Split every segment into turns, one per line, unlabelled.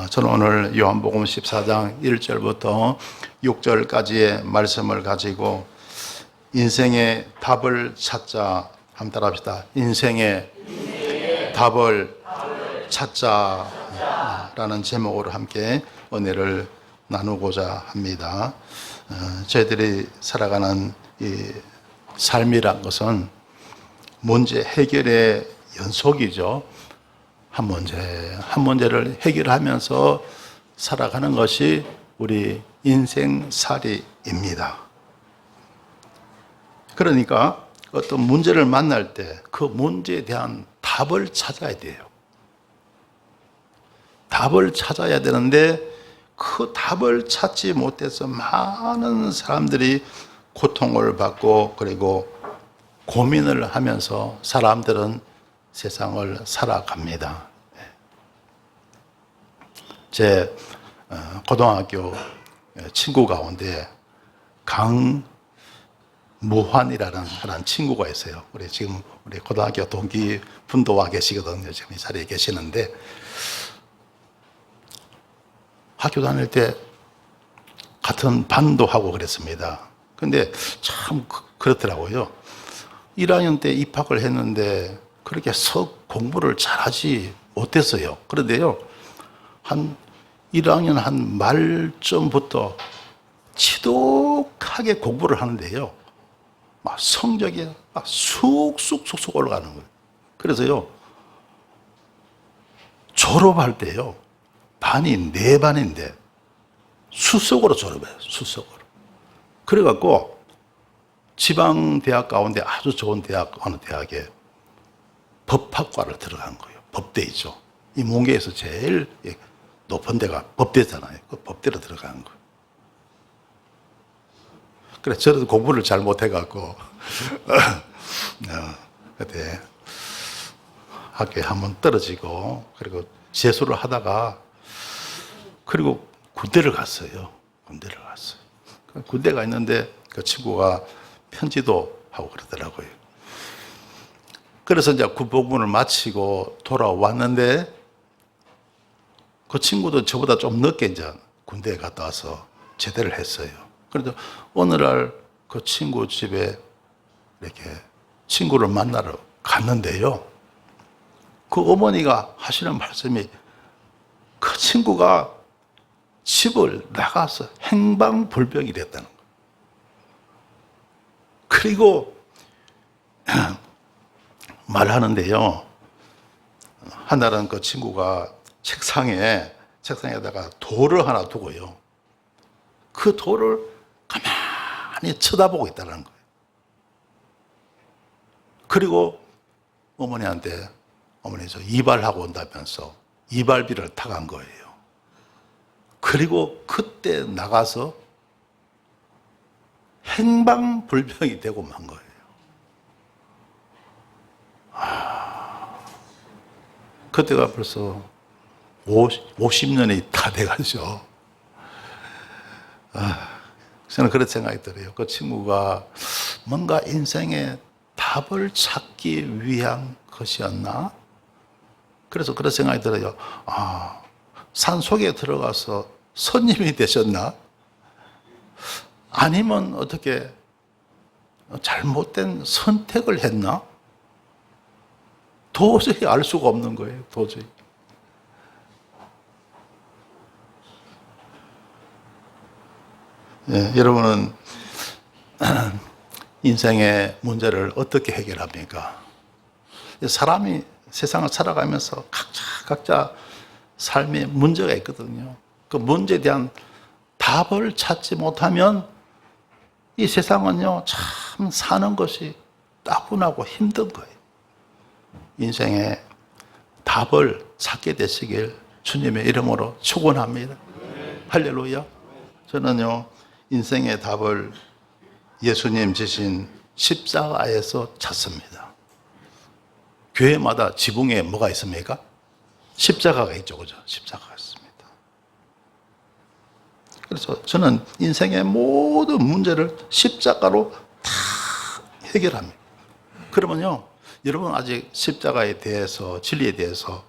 저는 오늘 요한복음 14장 1절부터 6절까지의 말씀을 가지고 인생의 답을 찾자 한번 따라합시다. 인생의 답을 찾자 라는 제목으로 함께 은혜를 나누고자 합니다. 저희들이 살아가는 이 삶이란 것은 문제 해결의 연속이죠. 한 문제를 해결하면서 살아가는 것이 우리 인생살이입니다. 그러니까 어떤 문제를 만날 때 그 문제에 대한 답을 찾아야 돼요. 답을 찾아야 되는데 그 답을 찾지 못해서 많은 사람들이 고통을 받고 그리고 고민을 하면서 사람들은 세상을 살아갑니다. 제 고등학교 친구 가운데 강무환이라는 친구가 있어요. 지금 우리 고등학교 동기 분도 와 계시거든요. 지금 이 자리에 계시는데 학교 다닐 때 같은 반도 하고 그랬습니다. 근데 참 그렇더라고요. 1학년 때 입학을 했는데 그렇게 썩 공부를 잘하지 못했어요. 그런데요, 한 1학년 한 말쯤부터 지독하게 공부를 하는데요, 막 성적이 막 쑥쑥 올라가는 거예요. 그래서요, 졸업할 때요, 반이 4반인데 수석으로 졸업해요. 수석으로. 그래갖고 지방대학 가운데 아주 좋은 대학, 어느 대학에 법학과를 들어간 거예요. 법대이죠. 이 문계에서 제일 높은 데가 법대잖아요. 그 법대로 들어간 거예요. 그래, 저도 공부를 잘 못해갖고, 그때 학교에 한번 떨어지고, 그리고 재수를 하다가, 그리고 군대를 갔어요. 군대가 있는데 그 친구가 편지도 하고 그러더라고요. 그래서 이제 군복무를 마치고 돌아왔는데 그 친구도 저보다 좀 늦게 이제 군대에 갔다 와서 제대를 했어요. 그래서 어느 날 그 친구 집에 이렇게 친구를 만나러 갔는데요, 그 어머니가 하시는 말씀이 그 친구가 집을 나가서 행방불명이 됐다는 거예요. 그리고 말하는데요, 한날은 그 친구가 책상에다가 돌을 하나 두고요, 그 돌을 가만히 쳐다보고 있다는 거예요. 그리고 어머니한테, 어머니 저 이발하고 온다면서 이발비를 타간 거예요. 그리고 그때 나가서 행방불명이 되고 만 거예요. 그때가 벌써 50년이 다 돼가죠. 저는 그런 생각이 들어요. 그 친구가 뭔가 인생의 답을 찾기 위한 것이었나? 그래서 그런 생각이 들어요. 산속에 들어가서 선임이 되셨나? 아니면 어떻게 잘못된 선택을 했나? 도저히 알 수가 없는 거예요. 도저히. 여러분은 인생의 문제를 어떻게 해결합니까? 사람이 세상을 살아가면서 각자 삶에 문제가 있거든요. 그 문제에 대한 답을 찾지 못하면 이 세상은요, 참 사는 것이 따분하고 힘든 거예요. 인생의 답을 찾게 되시길 주님의 이름으로 축원합니다. 할렐루야. 저는요, 인생의 답을 예수님 지신 십자가에서 찾습니다. 교회마다 지붕에 뭐가 있습니까? 십자가가 있죠, 그죠? 십자가가 있습니다. 그래서 저는 인생의 모든 문제를 십자가로 다 해결합니다. 그러면요, 여러분 아직 십자가에 대해서, 진리에 대해서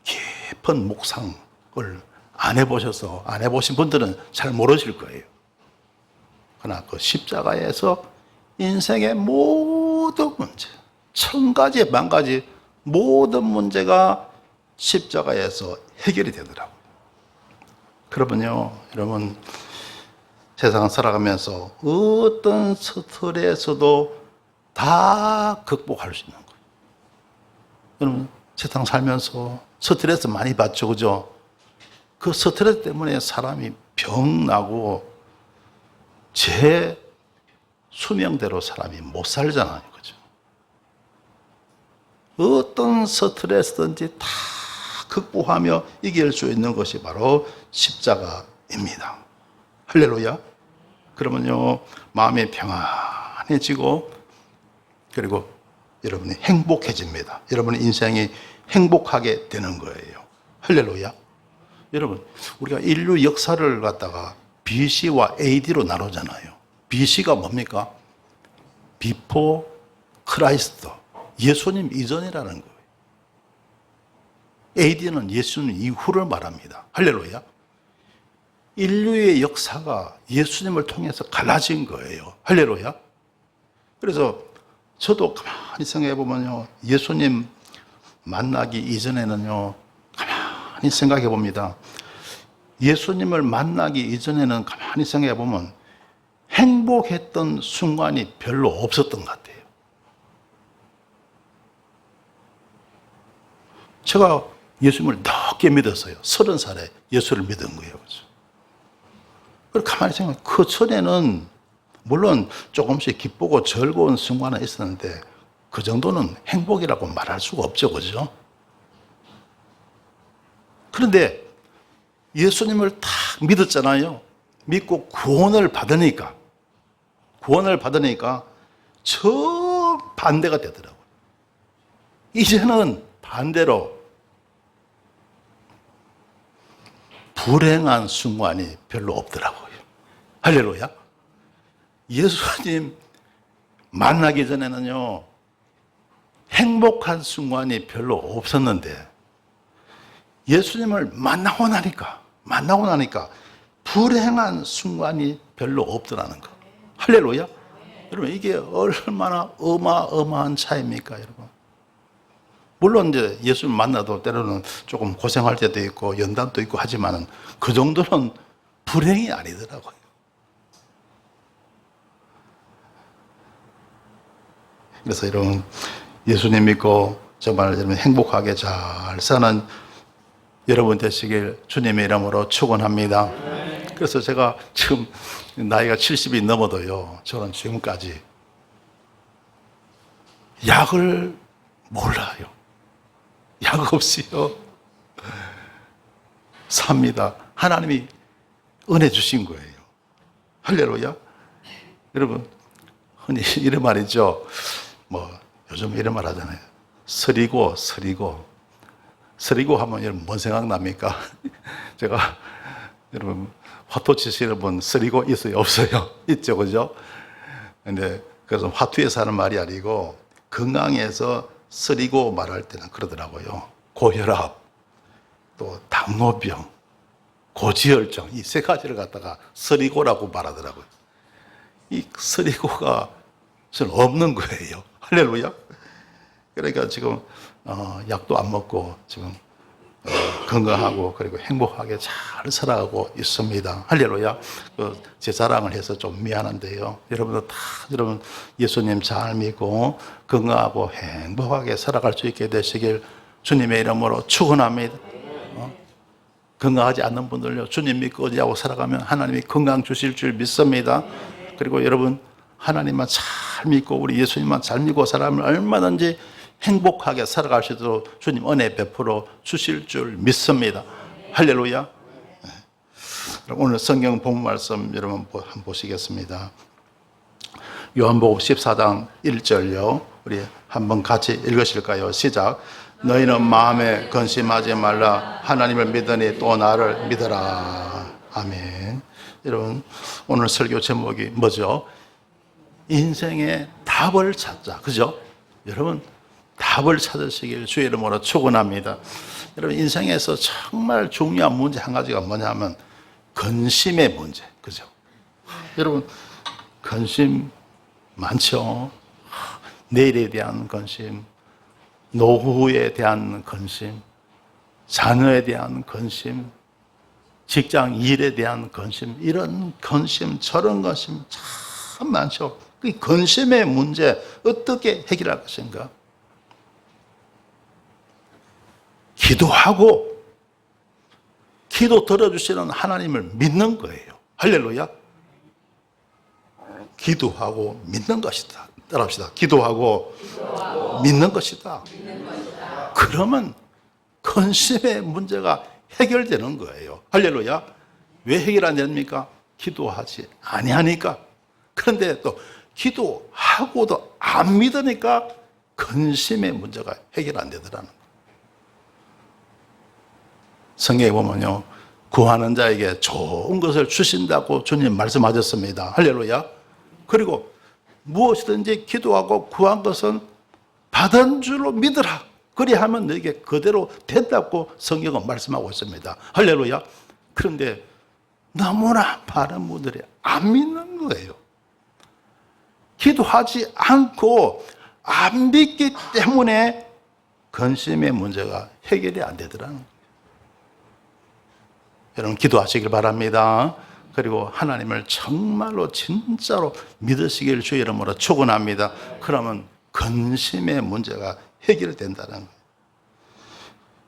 깊은 묵상, 답을 안 해보셔서 안 해보신 분들은 잘 모르실 거예요. 그러나 그 십자가에서 인생의 모든 문제, 1000가지, 10,000가지 모든 문제가 십자가에서 해결이 되더라고요. 그러면요, 여러분, 세상 살아가면서 어떤 스트레스도 다 극복할 수 있는 거예요. 여러분, 세상 살면서 스트레스 많이 받죠, 그죠? 그 스트레스 때문에 사람이 병나고 제 수명대로 사람이 못 살잖아요, 그죠? 어떤 스트레스든지 다 극복하며 이길 수 있는 것이 바로 십자가입니다. 할렐루야. 그러면요, 마음이 평안해지고, 그리고 여러분이 행복해집니다. 여러분의 인생이 행복하게 되는 거예요. 할렐루야. 여러분, 우리가 인류 역사를 갖다가 BC와 AD로 나누잖아요. BC가 뭡니까? 비포 크라이스트, 예수님 이전이라는 거예요. AD는 예수님 이후를 말합니다. 할렐루야. 인류의 역사가 예수님을 통해서 갈라진 거예요. 할렐루야. 그래서 저도 가만히 생각해 보면요, 예수님 만나기 이전에는요, 가만히 생각해 봅니다. 예수님을 만나기 이전에는 가만히 생각해 보면 행복했던 순간이 별로 없었던 것 같아요. 제가 예수님을 늦게 믿었어요. 30살에 예수를 믿은 거예요. 그래서 가만히 생각해, 그 전에는 물론 조금씩 기쁘고 즐거운 순간은 있었는데 그 정도는 행복이라고 말할 수가 없죠, 그죠? 그런데 예수님을 딱 믿었잖아요. 믿고 구원을 받으니까 저 반대가 되더라고요. 이제는 반대로 불행한 순간이 별로 없더라고요. 할렐루야. 예수님 만나기 전에는요, 행복한 순간이 별로 없었는데 예수님을 만나고 나니까 불행한 순간이 별로 없더라는 거. 할렐루야. 여러분, 이게 얼마나 어마어마한 차이입니까, 여러분? 물론 이제 예수님 만나도 때로는 조금 고생할 때도 있고 연단도 있고 하지만은 그 정도는 불행이 아니더라고요. 그래서 여러분, 예수님 믿고 정말 여러분 행복하게 잘 사는 여러분 되시길 주님의 이름으로 축원합니다. 그래서 제가 지금 나이가 70이 넘어도요, 저는 지금까지 약을 몰라요. 약 없이요 삽니다. 하나님이 은혜 주신 거예요. 할렐루야. 여러분, 흔히 이런 말이죠. 뭐 요즘 이런 말 하잖아요. 서리고 하면 여러분 뭔 생각납니까? 제가 여러분 화투 치시는 분 서리고 있어요, 없어요? 있죠, 그죠? 근데 그래서 화투에서 하는 말이 아니고 건강에서 서리고 말할 때는 그러더라고요. 고혈압, 또 당뇨병, 고지혈증, 이 세 가지를 갖다가 서리고라고 말하더라고요. 이 서리고가 저는 없는 거예요. 할렐루야. 그러니까 지금 약도 안 먹고 지금 건강하고 그리고 행복하게 잘 살아가고 있습니다. 할렐루야. 제 자랑을 해서 좀 미안한데요. 여러분도 다 여러분 예수님 잘 믿고 건강하고 행복하게 살아갈 수 있게 되시길 주님의 이름으로 축원합니다. 건강하지 않는 분들요, 주님 믿고 의지하고 살아가면 하나님이 건강 주실 줄 믿습니다. 그리고 여러분 하나님만 잘 믿고 우리 예수님만 잘 믿고 살아가면 얼마든지 행복하게 살아갈 수 있도록 주님 은혜 베풀어 주실 줄 믿습니다. 할렐루야. 오늘 성경 본 말씀 여러분 한번 보시겠습니다. 요한복음 14장 1절요. 우리 한번 같이 읽으실까요? 시작. 너희는 마음에 근심하지 말라. 하나님을 믿으니 또 나를 믿어라. 아멘. 여러분, 오늘 설교 제목이 뭐죠? 인생의 답을 찾자. 그죠? 여러분, 답을 찾으시길 주의 이름으로 축원합니다. 여러분 인생에서 정말 중요한 문제 한 가지가 뭐냐면 근심의 문제. 그죠? 여러분 근심 많죠? 내일에 대한 근심, 노후에 대한 근심, 자녀에 대한 근심, 직장 일에 대한 근심, 이런 근심, 저런 근심 참 많죠. 그 근심의 문제 어떻게 해결할 것인가? 기도하고 기도 들어주시는 하나님을 믿는 거예요. 할렐루야. 기도하고 믿는 것이다. 따라합시다. 기도하고 믿는 것이다. 그러면 근심의 문제가 해결되는 거예요. 할렐루야. 왜 해결 안 됩니까? 기도하지 아니하니까. 그런데 또 기도하고도 안 믿으니까 근심의 문제가 해결 안 되더라는 거예요. 성경에 보면요, 구하는 자에게 좋은 것을 주신다고 주님 말씀하셨습니다. 할렐루야. 그리고 무엇이든지 기도하고 구한 것은 받은 줄로 믿으라. 그리하면 너에게 그대로 된다고 성경은 말씀하고 있습니다. 할렐루야. 그런데 너무나 많은 분들이 안 믿는 거예요. 기도하지 않고 안 믿기 때문에 근심의 문제가 해결이 안 되더라는 거예요. 여러분 기도하시길 바랍니다. 그리고 하나님을 정말로 진짜로 믿으시길 주의 이름으로 축원합니다. 그러면 근심의 문제가 해결된다는 거예요.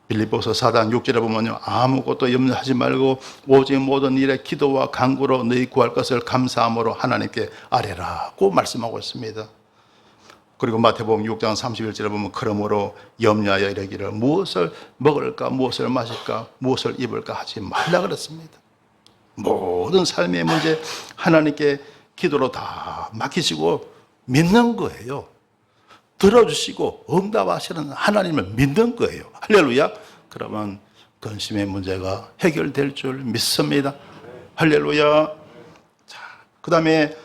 빌립보서 4장 6절에 보면요, 아무것도 염려하지 말고 오직 모든 일에 기도와 간구로 너희 구할 것을 감사함으로 하나님께 아뢰라고 말씀하고 있습니다. 그리고 마태복음 6장 31절에 보면 그러므로 염려하여 이르기를 무엇을 먹을까 무엇을 마실까 무엇을 입을까 하지 말라 그랬습니다. 모든 삶의 문제 하나님께 기도로 다 맡기시고 믿는 거예요. 들어주시고 응답하시는 하나님을 믿는 거예요. 할렐루야. 그러면 근심의 문제가 해결될 줄 믿습니다. 할렐루야. 자, 그 다음에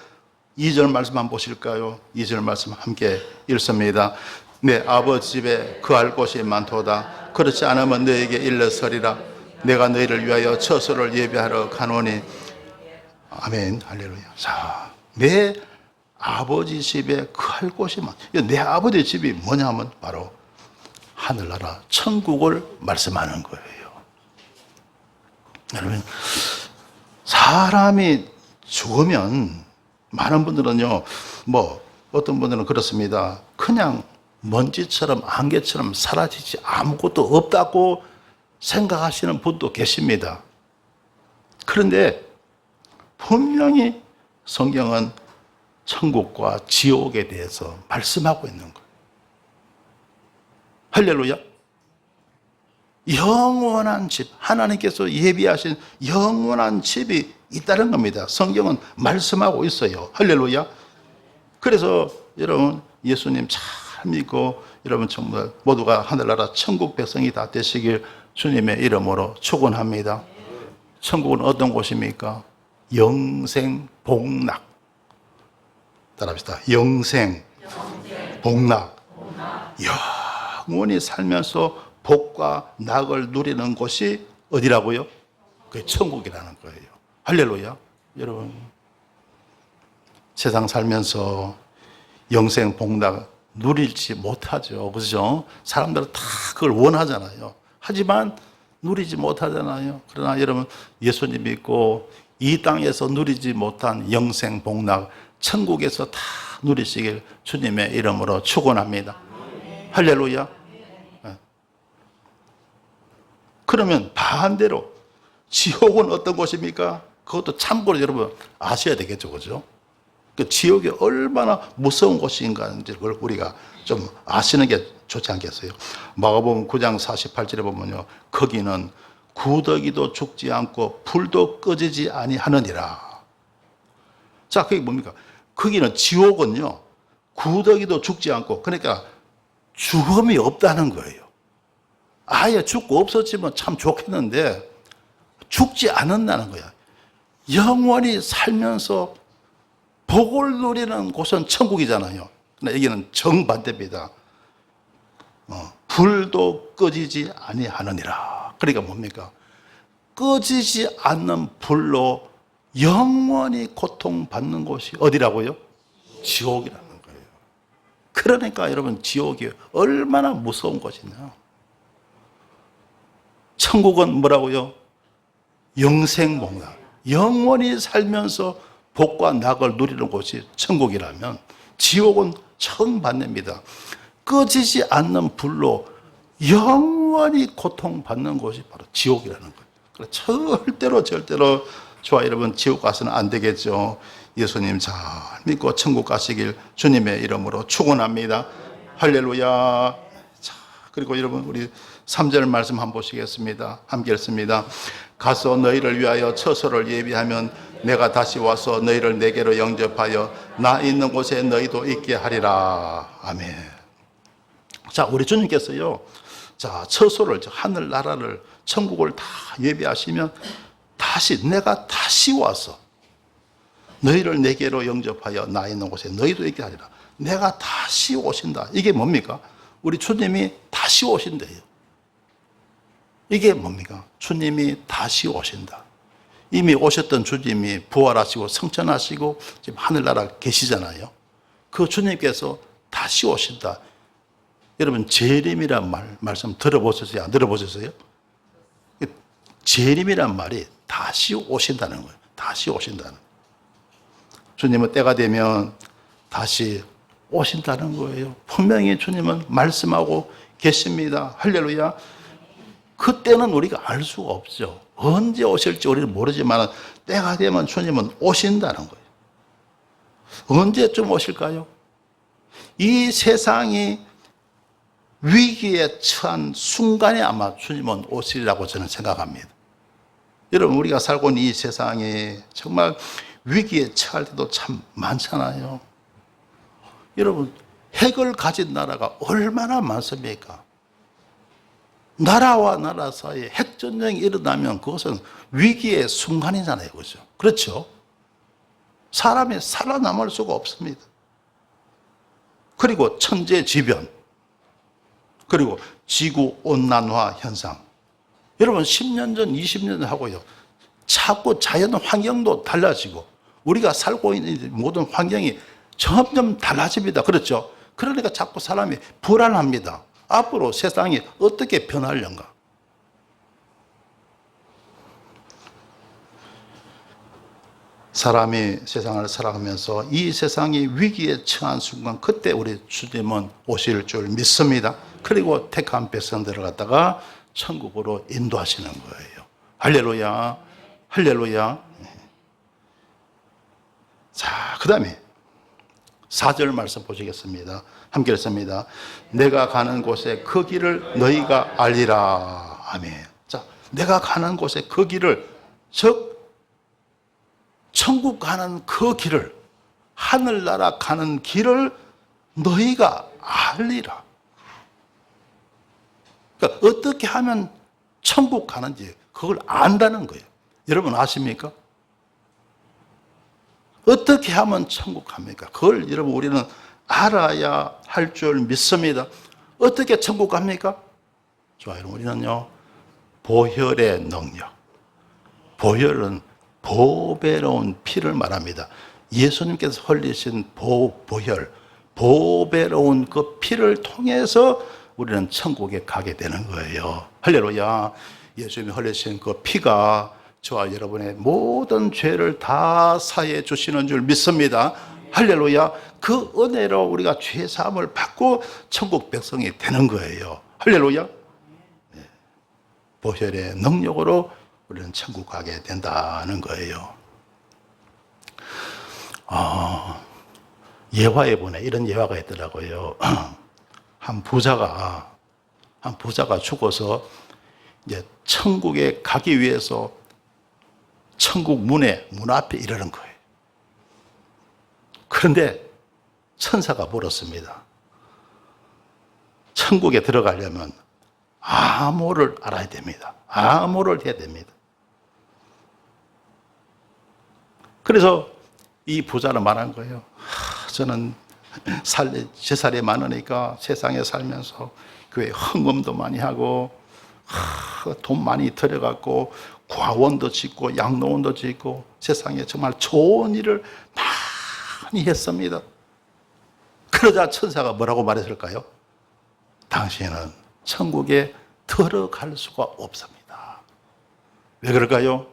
2절 말씀 한번 보실까요? 2절 말씀 함께 읽습니다. 내 아버지 집에 거할 곳이 많도다. 그렇지 않으면 너에게 일러서리라. 내가 너희를 위하여 처소를 예비하러 가노니. 아멘. 할렐루야. 자, 내 아버지 집에 거할 곳이 많. 내 아버지 집이 뭐냐면 바로 하늘나라 천국을 말씀하는 거예요. 여러분, 사람이 죽으면 많은 분들은요, 어떤 분들은 그렇습니다. 그냥 먼지처럼 안개처럼 사라지지 아무것도 없다고 생각하시는 분도 계십니다. 그런데 분명히 성경은 천국과 지옥에 대해서 말씀하고 있는 거예요. 할렐루야. 영원한 집, 하나님께서 예비하신 영원한 집이 있다는 겁니다. 성경은 말씀하고 있어요. 할렐루야. 그래서 여러분 예수님 잘 믿고 여러분 정말 모두가 하늘나라 천국 백성이 다 되시길 주님의 이름으로 축원합니다. 천국은 어떤 곳입니까? 영생 복락. 따라합시다. 영생 복락. 영원히 살면서 복과 낙을 누리는 곳이 어디라고요? 그게 천국이라는 거예요. 할렐루야. 여러분 세상 살면서 영생 복락 누릴지 못하죠. 그렇죠? 사람들은 다 그걸 원하잖아요. 하지만 누리지 못하잖아요. 그러나 여러분 예수님 믿고 이 땅에서 누리지 못한 영생 복락 천국에서 다 누리시길 주님의 이름으로 축원합니다. 할렐루야. 그러면 반대로 지옥은 어떤 곳입니까? 그것도 참고로 여러분 아셔야 되겠죠. 그죠? 그 지옥이 얼마나 무서운 곳인가인지 그걸 우리가 좀 아시는 게 좋지 않겠어요? 마가복음 9장 48절에 보면요, 거기는 구더기도 죽지 않고 불도 꺼지지 아니하느니라. 자, 그게 뭡니까? 거기는 지옥은요, 구더기도 죽지 않고, 그러니까 죽음이 없다는 거예요. 아예 죽고 없었지만 참 좋겠는데 죽지 않는다는 거야. 영원히 살면서 복을 누리는 곳은 천국이잖아요. 근데 여기는 정반대입니다. 불도 꺼지지 아니하느니라. 그러니까 뭡니까? 꺼지지 않는 불로 영원히 고통받는 곳이 어디라고요? 지옥이라는 거예요. 그러니까 여러분, 지옥이 얼마나 무서운 곳이냐. 천국은 뭐라고요? 영생복락, 영원히 살면서 복과 낙을 누리는 곳이 천국이라면, 지옥은 처음 받습니다. 꺼지지 않는 불로 영원히 고통받는 곳이 바로 지옥이라는 거예요. 그래서 절대로 저와 여러분, 지옥 가서는 안 되겠죠. 예수님 잘 믿고 천국 가시길 주님의 이름으로 축원합니다. 할렐루야. 자, 그리고 여러분, 우리 3절 말씀 한번 보시겠습니다. 함께 읽습니다. 가서 너희를 위하여 처소를 예비하면 내가 다시 와서 너희를 내게로 영접하여 나 있는 곳에 너희도 있게 하리라. 아멘. 자, 우리 주님께서요, 자, 처소를, 하늘나라를, 천국을 다 예비하시면 내가 다시 와서 너희를 내게로 영접하여 나 있는 곳에 너희도 있게 하리라. 내가 다시 오신다. 이게 뭡니까? 우리 주님이 다시 오신대요. 이게 뭡니까? 주님이 다시 오신다. 이미 오셨던 주님이 부활하시고 승천하시고 지금 하늘나라 계시잖아요. 그 주님께서 다시 오신다. 여러분, 재림이란 말씀 들어보셨어요? 안 들어보셨어요? 재림이란 말이 다시 오신다는 거예요. 다시 오신다는. 주님은 때가 되면 다시 오신다는 거예요. 분명히 주님은 말씀하고 계십니다. 할렐루야. 그때는 우리가 알 수가 없죠. 언제 오실지 우리는 모르지만 때가 되면 주님은 오신다는 거예요. 언제쯤 오실까요? 이 세상이 위기에 처한 순간에 아마 주님은 오시리라고 저는 생각합니다. 여러분, 우리가 살고 있는 이 세상이 정말 위기에 처할 때도 참 많잖아요. 여러분, 핵을 가진 나라가 얼마나 많습니까? 나라와 나라 사이에 핵전쟁이 일어나면 그것은 위기의 순간이잖아요. 그렇죠? 그렇죠? 사람이 살아남을 수가 없습니다. 그리고 천재지변, 그리고 지구온난화 현상. 여러분, 10년 전, 20년 전 하고요, 자꾸 자연 환경도 달라지고 우리가 살고 있는 모든 환경이 점점 달라집니다. 그렇죠? 그러니까 자꾸 사람이 불안합니다. 앞으로 세상이 어떻게 변하려는가. 사람이 세상을 살아가면서 이 세상이 위기에 처한 순간, 그때 우리 주님은 오실 줄 믿습니다. 그리고 택한 백성들을 갖다가 천국으로 인도하시는 거예요. 할렐루야. 할렐루야. 자, 그 다음에 4절 말씀 보시겠습니다. 함께 읽습니다. 내가 가는 곳에 그 길을 너희가 알리라. 아멘. 자, 내가 가는 곳에 그 길을, 즉 천국 가는 그 길을, 하늘나라 가는 길을 너희가 알리라. 그러니까 어떻게 하면 천국 가는지 그걸 안다는 거예요. 여러분 아십니까? 어떻게 하면 천국 갑니까? 그걸 여러분 우리는 알아야 할 줄 믿습니다. 어떻게 천국 갑니까? 좋아요. 우리는요, 보혈의 능력. 보혈은 보배로운 피를 말합니다. 예수님께서 흘리신 보혈, 보배로운 그 피를 통해서 우리는 천국에 가게 되는 거예요. 할렐루야. 예수님이 흘리신 그 피가 저와 여러분의 모든 죄를 다 사해 주시는 줄 믿습니다. 할렐루야. 그 은혜로 우리가 죄 사함을 받고 천국 백성이 되는 거예요. 할렐루야. 네. 보혈의 능력으로 우리는 천국 가게 된다는 거예요. 예화에 보내 이런 예화가 있더라고요. 한 부자가 죽어서 이제 천국에 가기 위해서 천국 문 앞에 이르는 거예요. 그런데 천사가 물었습니다. 천국에 들어가려면 암호를 알아야 됩니다. 암호를 해야 됩니다. 그래서 이 부자는 말한 거예요. 저는 제 살이 많으니까 세상에 살면서 교회 헌금도 많이 하고 돈 많이 들여갖고 과원도 짓고 양로원도 짓고 세상에 정말 좋은 일을 많이 했습니다. 그러자 천사가 뭐라고 말했을까요? 당신은 천국에 들어갈 수가 없습니다. 왜 그럴까요?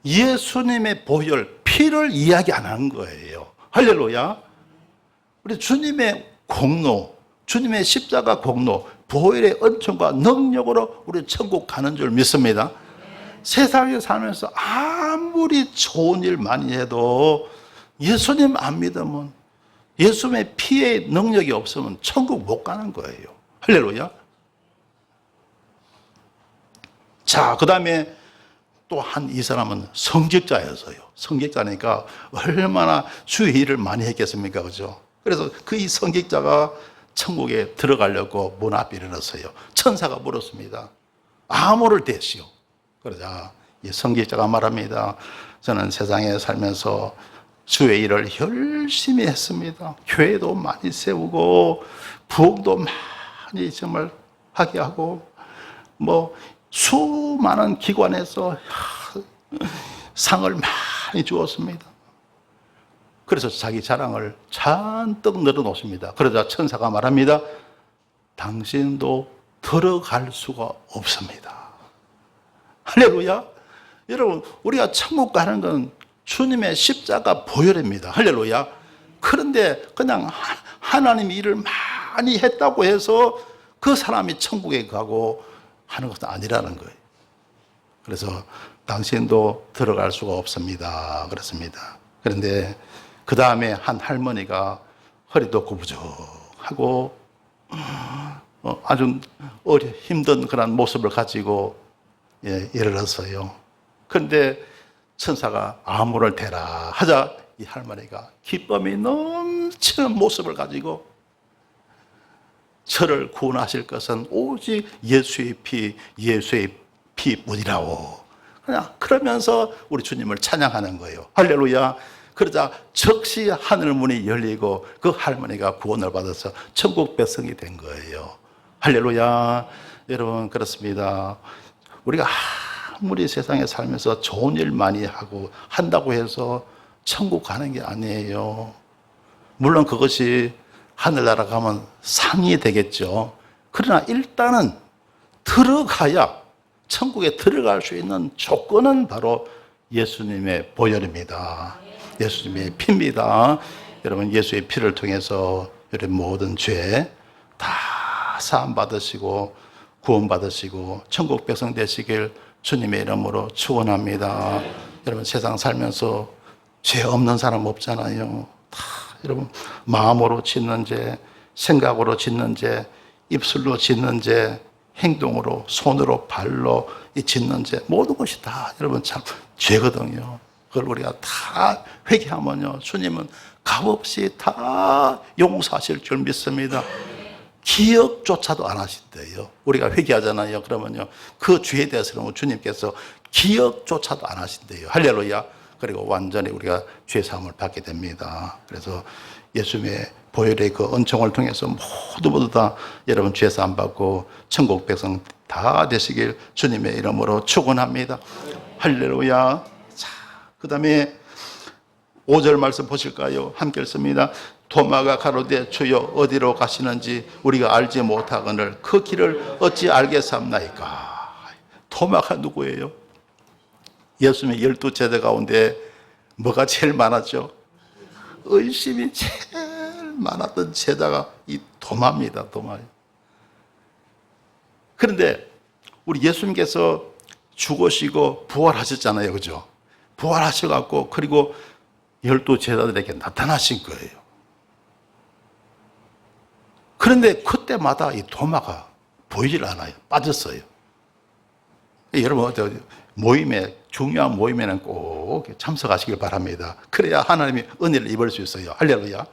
예수님의 보혈, 피를 이야기 안 한 거예요. 할렐루야. 우리 주님의 공로, 주님의 십자가 공로, 보혈의 은총과 능력으로 우리 천국 가는 줄 믿습니다. 세상에 살면서 아무리 좋은 일 많이 해도 예수님 안 믿으면, 예수님의 피의 능력이 없으면 천국 못 가는 거예요. 할렐루야. 자, 그 다음에 또 이 사람은 성직자였어요. 성직자니까 얼마나 주의 일을 많이 했겠습니까? 그죠? 그래서 그 이 성직자가 천국에 들어가려고 문 앞에 이르렀어요. 천사가 물었습니다. 아무를 대시오. 그러자 이 성직자가 말합니다. 저는 세상에 살면서 주의 일을 열심히 했습니다. 교회도 많이 세우고 부흥도 많이 정말 하게 하고 수많은 기관에서 상을 많이 주었습니다. 그래서 자기 자랑을 잔뜩 늘어놓습니다. 그러자 천사가 말합니다. 당신도 들어갈 수가 없습니다. 할렐루야. 여러분, 우리가 천국 가는 건 주님의 십자가 보혈입니다. 할렐루야. 그런데 그냥 하나님이 일을 많이 했다고 해서 그 사람이 천국에 가고 하는 것은 아니라는 거예요. 그래서 당신도 들어갈 수가 없습니다. 그렇습니다. 그런데 그 다음에 한 할머니가 허리도 구부정하고 아주 힘든 그런 모습을 가지고 이르렀어요. 그런데 천사가 아무를 대라 하자 이 할머니가 기쁨이 넘치는 모습을 가지고 저를 구원하실 것은 오직 예수의 피뿐이라고 그냥 그러면서 우리 주님을 찬양하는 거예요. 할렐루야. 그러자 즉시 하늘 문이 열리고 그 할머니가 구원을 받아서 천국 백성이 된 거예요. 할렐루야. 여러분, 그렇습니다. 우리가 아무리 세상에 살면서 좋은 일 많이 하고 한다고 해서 천국 가는 게 아니에요. 물론 그것이 하늘나라 가면 상이 되겠죠. 그러나 일단은 들어가야 천국에 들어갈 수 있는 조건은 바로 예수님의 보혈입니다. 예수님의 피입니다. 여러분, 예수의 피를 통해서 여러분 모든 죄 다 사함 받으시고 구원 받으시고 천국 백성 되시길 주님의 이름으로 축원합니다. 여러분, 세상 살면서 죄 없는 사람 없잖아요. 다 여러분 마음으로 짓는 죄, 생각으로 짓는 죄, 입술로 짓는 죄, 행동으로, 손으로, 발로 짓는 죄, 모든 것이 다 여러분 참 죄거든요. 그걸 우리가 다 회개하면요, 주님은 값없이 다 용서하실 줄 믿습니다. 기억조차도 안 하신대요. 우리가 회개하잖아요. 그러면요, 그 죄에 대해서는 주님께서 기억조차도 안 하신대요. 할렐루야. 그리고 완전히 우리가 죄 사함을 받게 됩니다. 그래서 예수님의 보혈의 그 은총을 통해서 모두 다 여러분 죄 사함 받고 천국 백성 다 되시길 주님의 이름으로 축원합니다. 할렐루야. 자, 그다음에 5절 말씀 보실까요? 함께 읽습니다. 도마가 가로되 주여 어디로 가시는지 우리가 알지 못하거늘 그 길을 어찌 알겠사옵나이까. 도마가 누구예요? 예수님의 12제자 가운데 뭐가 제일 많았죠? 의심이 제일 많았던 제자가 이 도마입니다. 도마. 그런데 우리 예수님께서 죽으시고 부활하셨잖아요. 그죠? 부활하셔갖고 그리고 12제자들에게 나타나신 거예요. 그런데 그때마다 이 도마가 보이질 않아요. 빠졌어요. 여러분, 모임에, 중요한 모임에는 꼭 참석하시길 바랍니다. 그래야 하나님이 은혜를 입을 수 있어요. 할렐루야.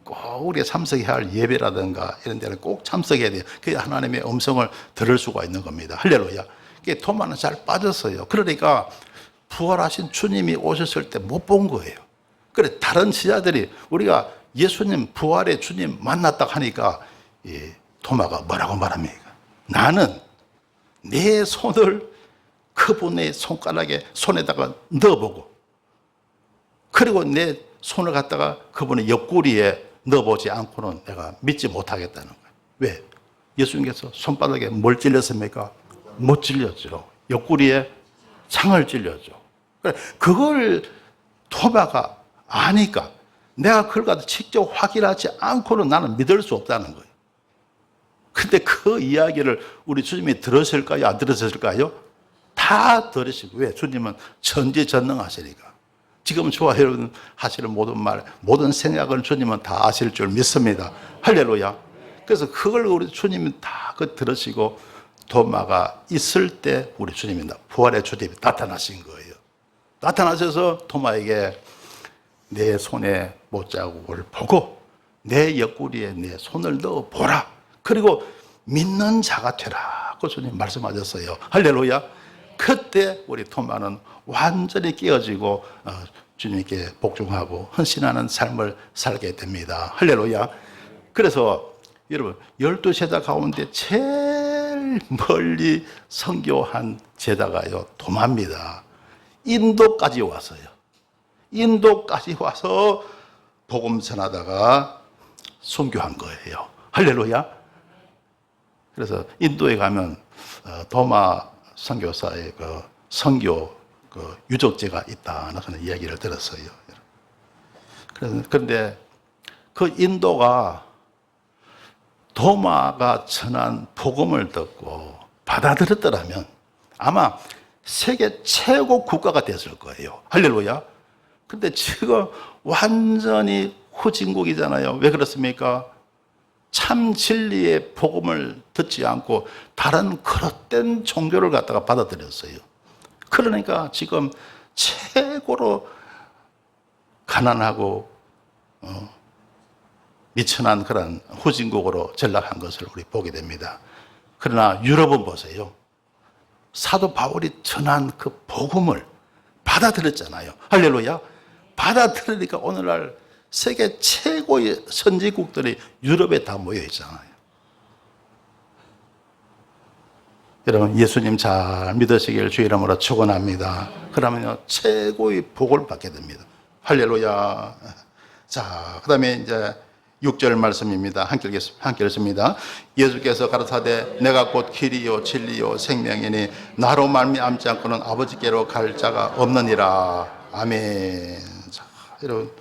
꼭 우리가 참석해야 할 예배라든가 이런 데는 꼭 참석해야 돼요. 그래야 하나님의 음성을 들을 수가 있는 겁니다. 할렐루야. 도마는 잘 빠졌어요. 그러니까 부활하신 주님이 오셨을 때 못 본 거예요. 그래, 다른 지자들이 우리가 예수님 부활의 주님 만났다 하니까 토마가 뭐라고 말합니까? 나는 내 손을 그분의 손에다가 넣어보고, 그리고 내 손을 갖다가 그분의 옆구리에 넣어보지 않고는 내가 믿지 못하겠다는 거예요. 왜? 예수님께서 손바닥에 뭘 찔렸습니까? 못 찔렸죠. 옆구리에 창을 찔렸죠. 그걸 토마가 아니까 내가 그걸 갖다 직접 확인하지 않고는 나는 믿을 수 없다는 거예요. 근데 그 이야기를 우리 주님이 들으실까요? 안 들으실까요? 다 들으시고. 왜? 주님은 전지전능하시니까. 지금 저와 여러분 하시는 모든 말, 모든 생각을 주님은 다 아실 줄 믿습니다. 할렐루야. 그래서 그걸 우리 주님이 다 들으시고 도마가 있을 때 우리 주님이 부활의 주님이 나타나신 거예요. 나타나셔서 토마에게 내 손에 못자국을 보고 내 옆구리에 내 손을 넣어 보라. 그리고 믿는 자가 되라고 주님 말씀하셨어요. 할렐루야. 그때 우리 토마는 완전히 깨어지고 주님께 복종하고 헌신하는 삶을 살게 됩니다. 할렐루야. 그래서 여러분 12제자 가운데 제일 멀리 선교한 제자가요 도마입니다. 인도까지 왔어요. 인도까지 와서 복음 전하다가 선교한 거예요. 할렐루야. 그래서 인도에 가면 도마 선교사의 그 선교 유적지가 있다는 그런 이야기를 들었어요. 그런데 그 인도가 도마가 전한 복음을 듣고 받아들였더라면 아마 세계 최고 국가가 됐을 거예요. 할렐루야. 근데 지금 완전히 후진국이잖아요. 왜 그렇습니까? 참 진리의 복음을 듣지 않고 다른 그릇된 종교를 갖다가 받아들였어요. 그러니까 지금 최고로 가난하고 미천한 그런 후진국으로 전락한 것을 우리 보게 됩니다. 그러나 유럽은 보세요. 사도 바울이 전한 그 복음을 받아들였잖아요. 할렐루야. 받아들이니까 오늘날 세계 최고의 선진국들이 유럽에 다 모여 있잖아요. 여러분 예수님 잘 믿으시길 주 이름으로 축원합니다. 그러면요 최고의 복을 받게 됩니다. 할렐루야. 자, 그다음에 이제 6절 말씀입니다. 함께 읽습니다. 예수께서 가라사대 내가 곧 길이요 진리요 생명이니 나로 말미암지 않고는 아버지께로 갈 자가 없느니라. 아멘. 자, 여러분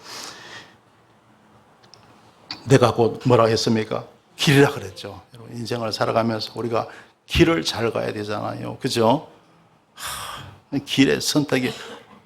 내가 곧 뭐라 했습니까? 길이라 그랬죠. 여러분 인생을 살아가면서 우리가 길을 잘 가야 되잖아요. 그죠? 길의 선택이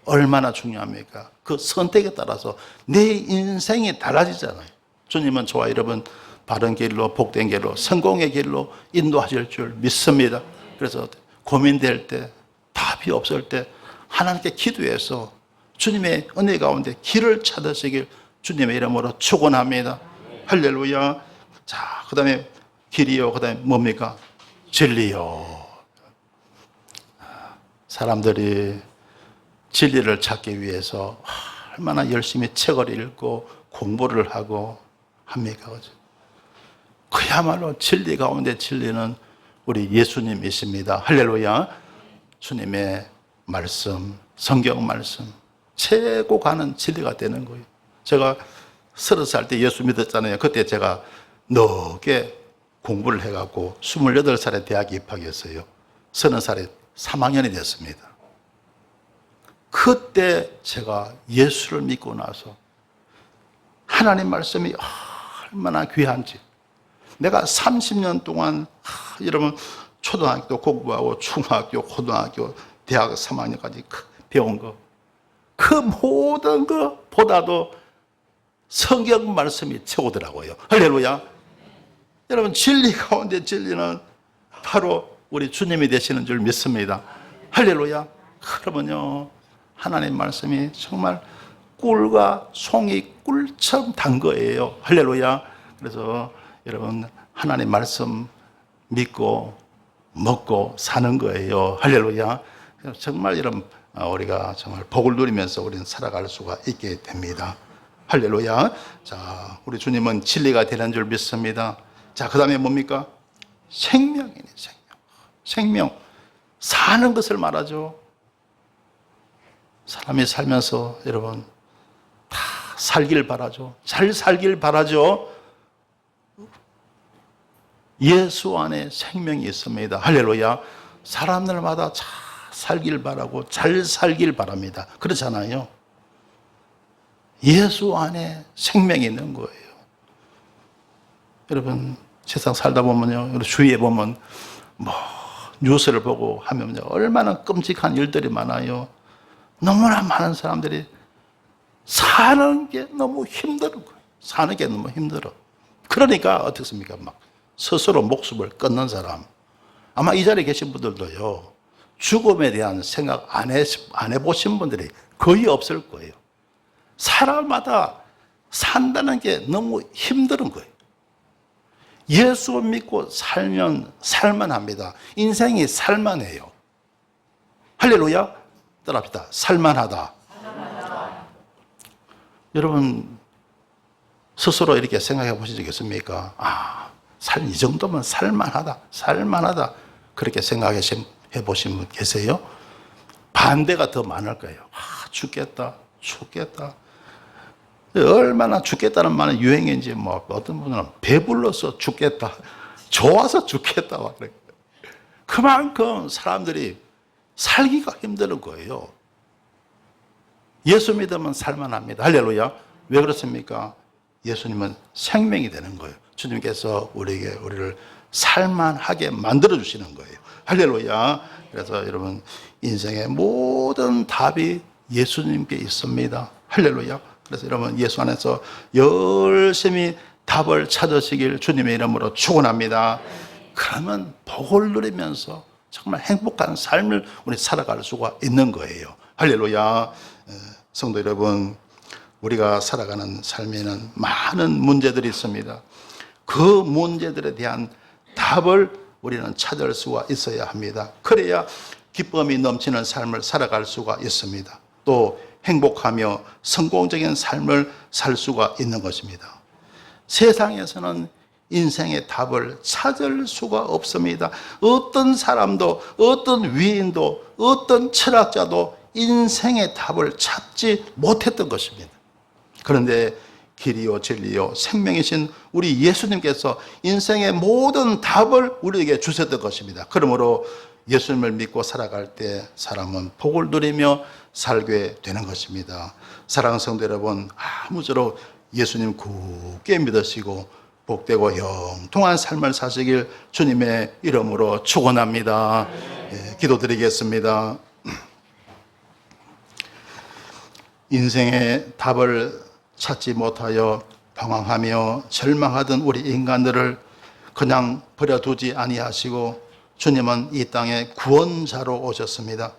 얼마나 중요합니까? 그 선택에 따라서 내 인생이 달라지잖아요. 주님은 저와 여러분 바른 길로 복된 길로 성공의 길로 인도하실 줄 믿습니다. 그래서 고민될 때 답이 없을 때 하나님께 기도해서 주님의 은혜 가운데 길을 찾으시길 주님의 이름으로 축원합니다. 할렐루야. 자, 그 다음에 길이요. 그 다음에 뭡니까? 진리요. 사람들이 진리를 찾기 위해서 얼마나 열심히 책을 읽고 공부를 하고 합니까? 그야말로 진리 가운데 진리는 우리 예수님이십니다. 할렐루야. 주님의 말씀, 성경 말씀, 최고 가는 진리가 되는 거예요. 제가 30살 때 예수 믿었잖아요. 그때 제가 늦게 공부를 해갖고 28살에 대학에 입학했어요. 30살에 3학년이 됐습니다. 그때 제가 예수를 믿고 나서 하나님 말씀이 얼마나 귀한지 내가 30년 동안 여러분 초등학교 공부하고 중학교, 고등학교, 대학 3학년까지 배운 거 그 모든 것보다도 성경 말씀이 최고더라고요. 할렐루야. 여러분 진리 가운데 진리는 바로 우리 주님이 되시는 줄 믿습니다. 할렐루야. 그러면요 하나님 말씀이 정말 꿀과 송이 꿀처럼 단 거예요. 할렐루야. 그래서 여러분 하나님 말씀 믿고 먹고 사는 거예요. 할렐루야. 정말 여러분 우리가 정말 복을 누리면서 우리는 살아갈 수가 있게 됩니다. 할렐루야. 자, 우리 주님은 진리가 되는 줄 믿습니다. 자, 그 다음에 뭡니까? 생명이네, 생명. 생명. 사는 것을 말하죠. 사람이 살면서 여러분 다 살길 바라죠. 잘 살길 바라죠. 예수 안에 생명이 있습니다. 할렐루야. 사람들마다 잘 살길 바라고 잘 살길 바랍니다. 그렇잖아요. 예수 안에 생명이 있는 거예요. 여러분 세상 살다 보면요, 주위에 보면 뉴스를 보고 하면요, 얼마나 끔찍한 일들이 많아요. 너무나 많은 사람들이 사는 게 너무 힘든 거예요. 사는 게 너무 힘들어. 그러니까 어떻습니까? 막 스스로 목숨을 끊는 사람. 아마 이 자리에 계신 분들도요, 죽음에 대한 생각 안 해보신 분들이 거의 없을 거예요. 사람마다 산다는 게 너무 힘든 거예요. 예수 믿고 살면 살만합니다. 인생이 살만해요. 할렐루야. 따라합시다. 살만하다. 여러분 스스로 이렇게 생각해 보신 적 있습니까? 이 정도면 살만하다. 살만하다. 그렇게 생각해 보신 분 계세요? 반대가 더 많을 거예요. 죽겠다. 죽겠다. 얼마나 죽겠다는 말은 유행인지 어떤 분은 배불러서 죽겠다, 좋아서 죽겠다. 그만큼 사람들이 살기가 힘든 거예요. 예수 믿으면 살만합니다. 할렐루야. 왜 그렇습니까? 예수님은 생명이 되는 거예요. 주님께서 우리를 살만하게 만들어 주시는 거예요. 할렐루야. 그래서 여러분 인생의 모든 답이 예수님께 있습니다. 할렐루야. 그래서 여러분 예수 안에서 열심히 답을 찾으시길 주님의 이름으로 축원합니다. 그러면 복을 누리면서 정말 행복한 삶을 우리 살아갈 수가 있는 거예요. 할렐루야. 성도 여러분, 우리가 살아가는 삶에는 많은 문제들이 있습니다. 그 문제들에 대한 답을 우리는 찾을 수가 있어야 합니다. 그래야 기쁨이 넘치는 삶을 살아갈 수가 있습니다. 또 행복하며 성공적인 삶을 살 수가 있는 것입니다. 세상에서는 인생의 답을 찾을 수가 없습니다. 어떤 사람도, 어떤 위인도, 어떤 철학자도 인생의 답을 찾지 못했던 것입니다. 그런데 길이요 진리요 생명이신 우리 예수님께서 인생의 모든 답을 우리에게 주셨던 것입니다. 그러므로 예수님을 믿고 살아갈 때 사람은 복을 누리며 살게 되는 것입니다. 사랑하는 성도 여러분, 아무쪼록 예수님 굳게 믿으시고 복되고 영통한 삶을 사시길 주님의 이름으로 축원합니다. 기도드리겠습니다. 인생의 답을 찾지 못하여 방황하며 절망하던 우리 인간들을 그냥 버려두지 아니하시고 주님은 이 땅에 구원자로 오셨습니다.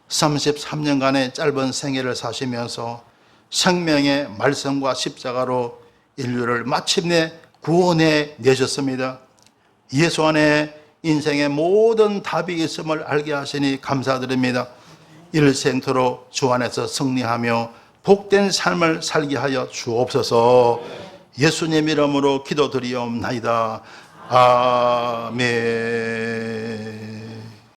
33년간의 짧은 생애를 사시면서 생명의 말씀과 십자가로 인류를 마침내 구원해 내셨습니다. 예수 안에 인생의 모든 답이 있음을 알게 하시니 감사드립니다. 일생토록 주 안에서 승리하며 복된 삶을 살게 하여 주옵소서. 예수님 이름으로 기도드리옵나이다. 아멘.